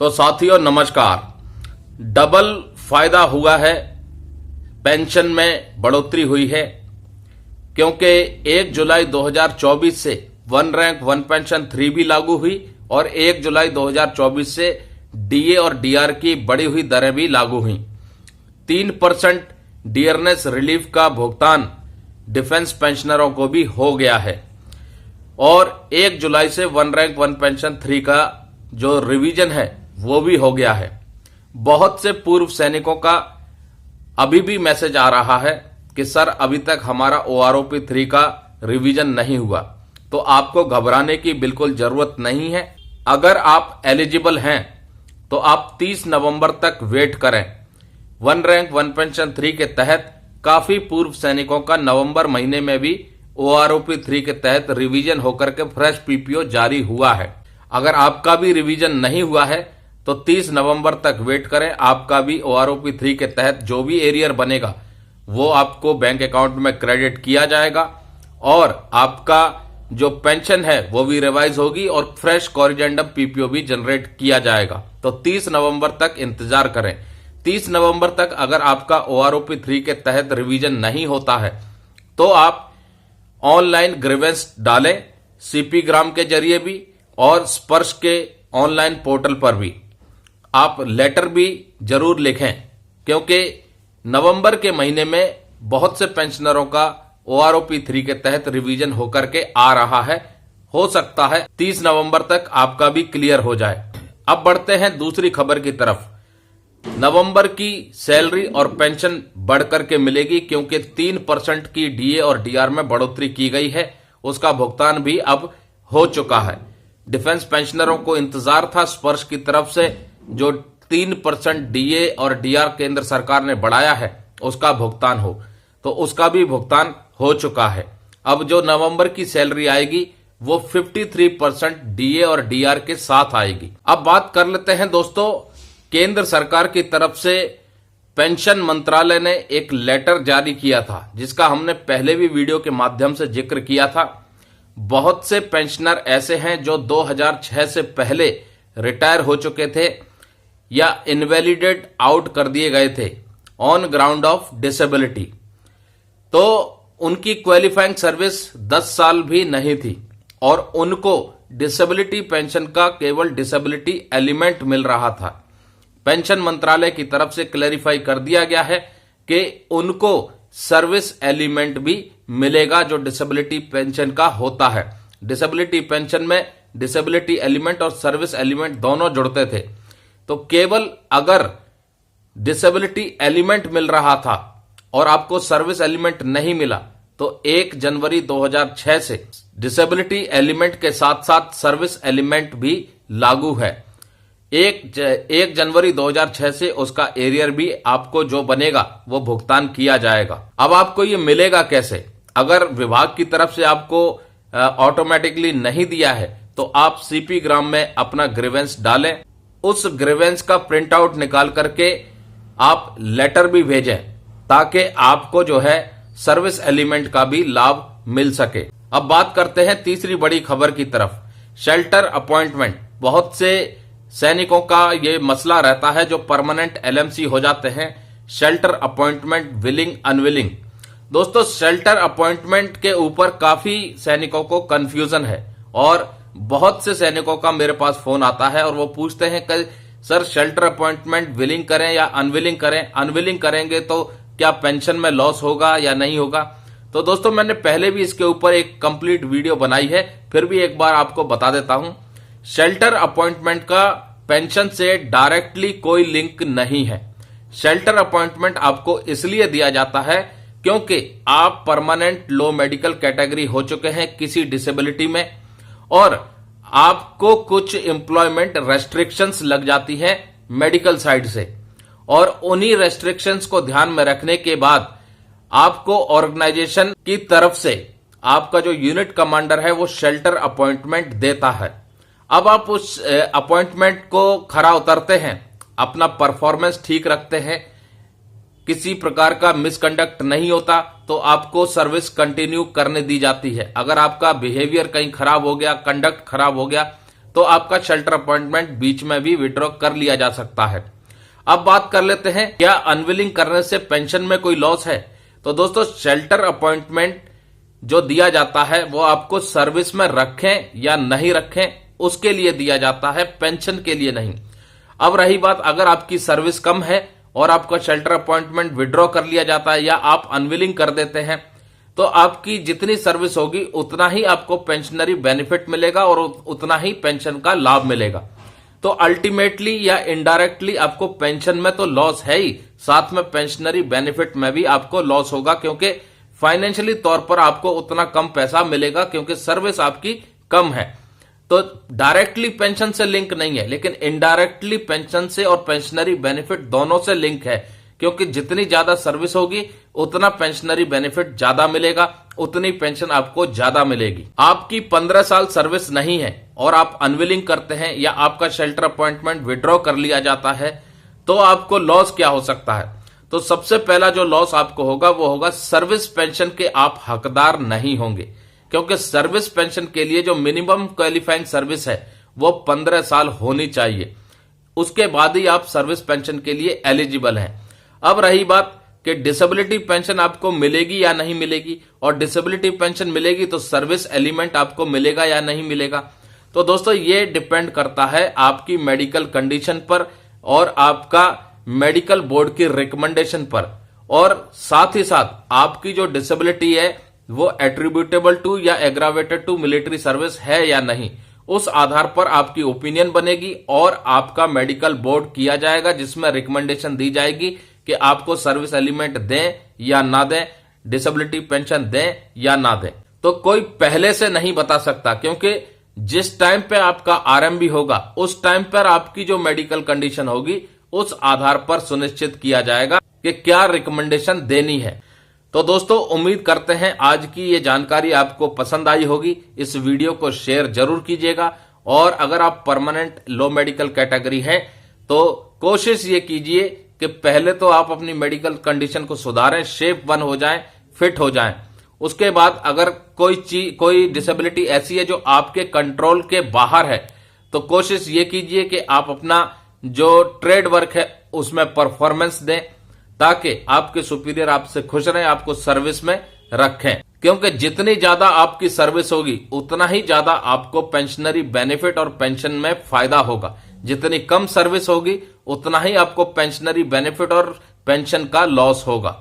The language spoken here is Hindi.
तो साथियों नमस्कार। डबल फायदा हुआ है, पेंशन में बढ़ोतरी हुई है क्योंकि 1 जुलाई 2024 से वन रैंक वन पेंशन 3 भी लागू हुई और 1 जुलाई 2024 से डीए और डीआर की बढ़ी हुई दरें भी लागू हुई। 3% डियरनेस रिलीफ का भुगतान डिफेंस पेंशनरों को भी हो गया है और 1 जुलाई से वन रैंक वन पेंशन 3 का जो रिवीजन है वो भी हो गया है। बहुत से पूर्व सैनिकों का अभी भी मैसेज आ रहा है कि सर अभी तक हमारा ओआरओपी 3 का रिवीजन नहीं हुआ, तो आपको घबराने की बिल्कुल जरूरत नहीं है। अगर आप एलिजिबल हैं तो आप 30 नवंबर तक वेट करें। वन रैंक वन पेंशन 3 के तहत काफी पूर्व सैनिकों का नवंबर महीने में भी ओआरओपी 3 के तहत रिवीजन होकर के फ्रेश पीपीओ जारी हुआ है। अगर आपका भी रिवीजन नहीं हुआ है तो 30 नवंबर तक वेट करें। आपका भी ओआरओपी 3 के तहत जो भी एरियर बनेगा वो आपको बैंक अकाउंट में क्रेडिट किया जाएगा और आपका जो पेंशन है वो भी रिवाइज होगी और फ्रेश कॉरिजेंडम पीपीओ भी जनरेट किया जाएगा। तो 30 नवंबर तक इंतजार करें। 30 नवंबर तक अगर आपका ओआरओपी 3 के तहत रिवीजन नहीं होता है तो आप ऑनलाइन ग्रीवेंस डालें, सीपी ग्राम के जरिए भी और स्पर्श के ऑनलाइन पोर्टल पर भी आप लेटर भी जरूर लिखें क्योंकि नवंबर के महीने में बहुत से पेंशनरों का ओआरओपी 3 के तहत रिवीजन होकर के आ रहा है। हो सकता है 30 नवंबर तक आपका भी क्लियर हो जाए। अब बढ़ते हैं दूसरी खबर की तरफ। नवंबर की सैलरी और पेंशन बढ़कर के मिलेगी क्योंकि 3% की डीए और डीआर में बढ़ोतरी की गई है। उसका भुगतान भी अब हो चुका है। डिफेंस पेंशनरों को इंतजार था स्पर्श की तरफ से जो 3% डीए और डीआर केंद्र सरकार ने बढ़ाया है उसका भुगतान हो, तो उसका भी भुगतान हो चुका है। अब जो नवंबर की सैलरी आएगी वो 53% डीए और डीआर के साथ आएगी। अब बात कर लेते हैं दोस्तों, केंद्र सरकार की तरफ से पेंशन मंत्रालय ने एक लेटर जारी किया था जिसका हमने पहले भी वीडियो के माध्यम से जिक्र किया था। बहुत से पेंशनर ऐसे हैं जो 2006 से पहले रिटायर हो चुके थे या इनवैलिडेट आउट कर दिए गए थे ऑन ग्राउंड ऑफ डिसेबिलिटी, तो उनकी क्वालिफाइंग सर्विस 10 साल भी नहीं थी और उनको डिसेबिलिटी पेंशन का केवल डिसेबिलिटी एलिमेंट मिल रहा था। पेंशन मंत्रालय की तरफ से क्लैरिफाई कर दिया गया है कि उनको सर्विस एलिमेंट भी मिलेगा जो डिसेबिलिटी पेंशन का होता है। डिसेबिलिटी पेंशन में डिसेबिलिटी एलिमेंट और सर्विस एलिमेंट दोनों जुड़ते थे, तो केवल अगर डिसेबिलिटी एलिमेंट मिल रहा था और आपको सर्विस एलिमेंट नहीं मिला तो 1 जनवरी 2006 से डिसेबिलिटी एलिमेंट के साथ साथ सर्विस एलिमेंट भी लागू है। 1 जनवरी 2006 से उसका एरियर भी आपको जो बनेगा वो भुगतान किया जाएगा। अब आपको ये मिलेगा कैसे? अगर विभाग की तरफ से आपको ऑटोमेटिकली नहीं दिया है तो आप सीपी ग्राम में अपना ग्रीवेंस डालें। उस ग्रीवेंस का प्रिंट आउट निकाल करके आप लेटर भी भेजें ताकि आपको जो है सर्विस एलिमेंट का भी लाभ मिल सके। अब बात करते हैं तीसरी बड़ी खबर की तरफ, शेल्टर अपॉइंटमेंट। बहुत से सैनिकों का ये मसला रहता है जो परमानेंट एलएमसी हो जाते हैं, शेल्टर अपॉइंटमेंट विलिंग अनविलिंग। दोस्तों शेल्टर अपॉइंटमेंट के ऊपर काफी सैनिकों को कंफ्यूजन है और बहुत से सैनिकों का मेरे पास फोन आता है और वो पूछते हैं कि सर शेल्टर अपॉइंटमेंट विलिंग करें या अनविलिंग करें, अनविलिंग करेंगे तो क्या पेंशन में लॉस होगा या नहीं होगा? तो दोस्तों मैंने पहले भी इसके ऊपर एक कंप्लीट वीडियो बनाई है, फिर भी एक बार आपको बता देता हूं। शेल्टर अपॉइंटमेंट का पेंशन से डायरेक्टली कोई लिंक नहीं है। शेल्टर अपॉइंटमेंट आपको इसलिए दिया जाता है क्योंकि आप परमानेंट लो मेडिकल कैटेगरी हो चुके हैं किसी डिसेबिलिटी में और आपको कुछ एम्प्लॉयमेंट रेस्ट्रिक्शंस लग जाती है मेडिकल साइड से, और उन्हीं रेस्ट्रिक्शंस को ध्यान में रखने के बाद आपको ऑर्गेनाइजेशन की तरफ से आपका जो यूनिट कमांडर है वो शेल्टर अपॉइंटमेंट देता है। अब आप उस अपॉइंटमेंट को खरा उतरते हैं, अपना परफॉर्मेंस ठीक रखते हैं, किसी प्रकार का मिसकंडक्ट नहीं होता तो आपको सर्विस कंटिन्यू करने दी जाती है। अगर आपका बिहेवियर कहीं खराब हो गया, कंडक्ट खराब हो गया तो आपका शेल्टर अपॉइंटमेंट बीच में भी विड्रॉ कर लिया जा सकता है। अब बात कर लेते हैं, क्या अनविलिंग करने से पेंशन में कोई लॉस है? तो दोस्तों, शेल्टर अपॉइंटमेंट जो दिया जाता है वो आपको सर्विस में रखें या नहीं रखें उसके लिए दिया जाता है, पेंशन के लिए नहीं। अब रही बात, अगर आपकी सर्विस कम है और आपका शेल्टर अपॉइंटमेंट विड्रॉ कर लिया जाता है या आप अनविलिंग कर देते हैं, तो आपकी जितनी सर्विस होगी उतना ही आपको पेंशनरी बेनिफिट मिलेगा और उतना ही पेंशन का लाभ मिलेगा। तो अल्टीमेटली या इनडायरेक्टली आपको पेंशन में तो लॉस है ही, साथ में पेंशनरी बेनिफिट में भी आपको लॉस होगा, क्योंकि फाइनेंशियली तौर पर आपको उतना कम पैसा मिलेगा क्योंकि सर्विस आपकी कम है। तो डायरेक्टली पेंशन से लिंक नहीं है, लेकिन इनडायरेक्टली पेंशन से और पेंशनरी बेनिफिट दोनों से लिंक है, क्योंकि जितनी ज्यादा सर्विस होगी उतना पेंशनरी बेनिफिट ज्यादा मिलेगा, उतनी पेंशन आपको ज्यादा मिलेगी। आपकी 15 साल सर्विस नहीं है और आप अनविलिंग करते हैं या आपका शेल्टर अपॉइंटमेंट विड्रॉ कर लिया जाता है, तो आपको लॉस क्या हो सकता है? तो सबसे पहला जो लॉस आपको होगा वो होगा सर्विस पेंशन के आप हकदार नहीं होंगे, क्योंकि सर्विस पेंशन के लिए जो मिनिमम क्वालिफाइंग सर्विस है वो 15 साल होनी चाहिए, उसके बाद ही आप सर्विस पेंशन के लिए एलिजिबल हैं। अब रही बात कि डिसेबिलिटी पेंशन आपको मिलेगी या नहीं मिलेगी, और डिसेबिलिटी पेंशन मिलेगी तो सर्विस एलिमेंट आपको मिलेगा या नहीं मिलेगा। तो दोस्तों, ये डिपेंड करता है आपकी मेडिकल कंडीशन पर और आपका मेडिकल बोर्ड की रिकमेंडेशन पर, और साथ ही साथ आपकी जो डिसेबिलिटी है वो एट्रीब्यूटेबल टू या एग्रावेटेड टू मिलिट्री सर्विस है या नहीं, उस आधार पर आपकी ओपिनियन बनेगी और आपका मेडिकल बोर्ड किया जाएगा, जिसमें रिकमेंडेशन दी जाएगी कि आपको सर्विस एलिमेंट दें या ना दें, डिसेबिलिटी पेंशन दें या ना दें। तो कोई पहले से नहीं बता सकता, क्योंकि जिस टाइम पे आपका आरएमबी होगा उस टाइम पर आपकी जो मेडिकल कंडीशन होगी उस आधार पर सुनिश्चित किया जाएगा कि क्या रिकमेंडेशन देनी है। तो दोस्तों, उम्मीद करते हैं आज की ये जानकारी आपको पसंद आई होगी। इस वीडियो को शेयर जरूर कीजिएगा, और अगर आप परमानेंट लो मेडिकल कैटेगरी हैं तो कोशिश ये कीजिए कि पहले तो आप अपनी मेडिकल कंडीशन को सुधारें, शेप 1 हो जाएं, फिट हो जाएं। उसके बाद अगर कोई डिसेबिलिटी ऐसी है जो आपके कंट्रोल के बाहर है, तो कोशिश ये कीजिए कि आप अपना जो ट्रेड वर्क है उसमें परफॉर्मेंस दें, ताकि आपके सुपीरियर आपसे खुश रहें, आपको सर्विस में रखें। क्योंकि जितनी ज्यादा आपकी सर्विस होगी उतना ही ज्यादा आपको पेंशनरी बेनिफिट और पेंशन में फायदा होगा। जितनी कम सर्विस होगी उतना ही आपको पेंशनरी बेनिफिट और पेंशन का लॉस होगा।